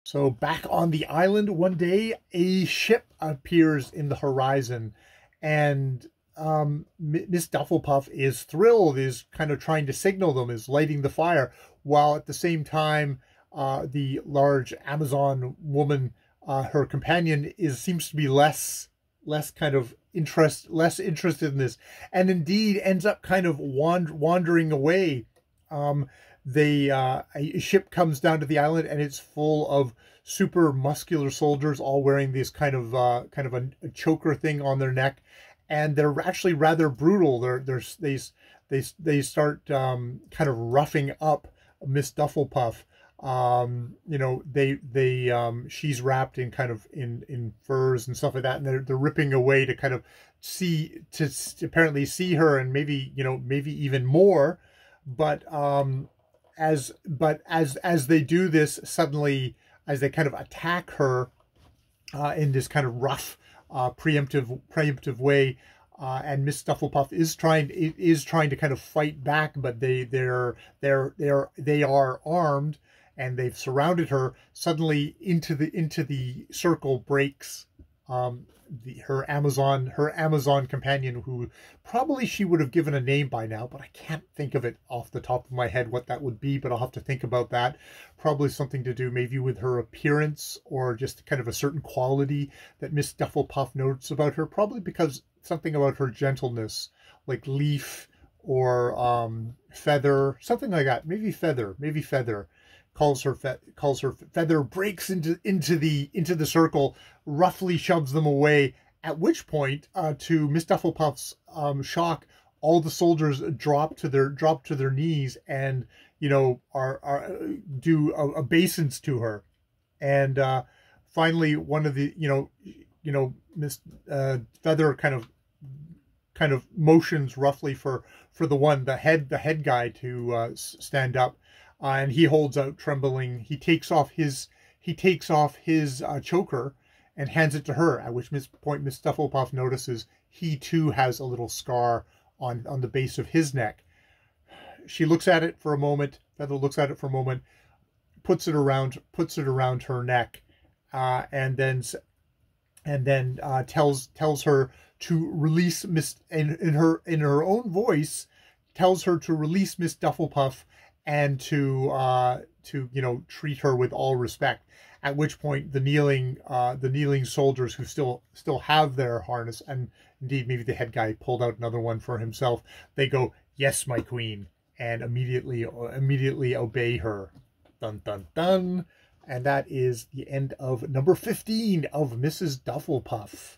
So back on the island one day, a ship appears in the horizon, and Miss Dfflpff is thrilled, is kind of trying to signal them, is lighting the fire, while at the same time, the large Amazon woman, her companion, is seems to be less kind of less interested in this, and indeed ends up kind of wandering away. Um, a ship comes down to the island, and it's full of super muscular soldiers, all wearing this kind of a choker thing on their neck, and they're actually rather brutal. They start kind of roughing up Miss Dfflpff. She's wrapped in kind of in furs and stuff like that, and they're ripping away to kind of apparently see her, and maybe even more. But as they do this, suddenly, as they kind of attack her in this kind of rough, preemptive way, and Miss Dfflpff is trying to kind of fight back, but they are armed, and they've surrounded her. Suddenly, into the circle breaks her Amazon companion, who probably she would have given a name by now, but I can't think of it off the top of my head what that would be, but I'll have to think about that. Probably something to do maybe with her appearance, or just kind of a certain quality that Miss Dfflpff notes about her, probably because something about her gentleness, like leaf or feather, something like that. Maybe feather. Calls her feather, breaks into the circle, roughly shoves them away. At which point, to Miss Dfflpff's shock, all the soldiers drop to their knees, and are do obeisance to her. And finally, one of the Miss Feather kind of motions roughly for the head guy to stand up. And he holds out trembling. He takes off his choker and hands it to her. At which point, Miss Dfflpff notices he too has a little scar on the base of his neck. She looks at it for a moment. Feather looks at it for a moment, puts it around her neck, and then tells her to release in her own voice, tells her to release Miss Dfflpff, and to treat her with all respect. At which point, the kneeling soldiers, who still have their harness, and indeed maybe the head guy pulled out another one for himself, they go, "Yes, my queen," and immediately obey her. Dun dun dun. And that is the end of number 15 of Mrs. Dfflpff.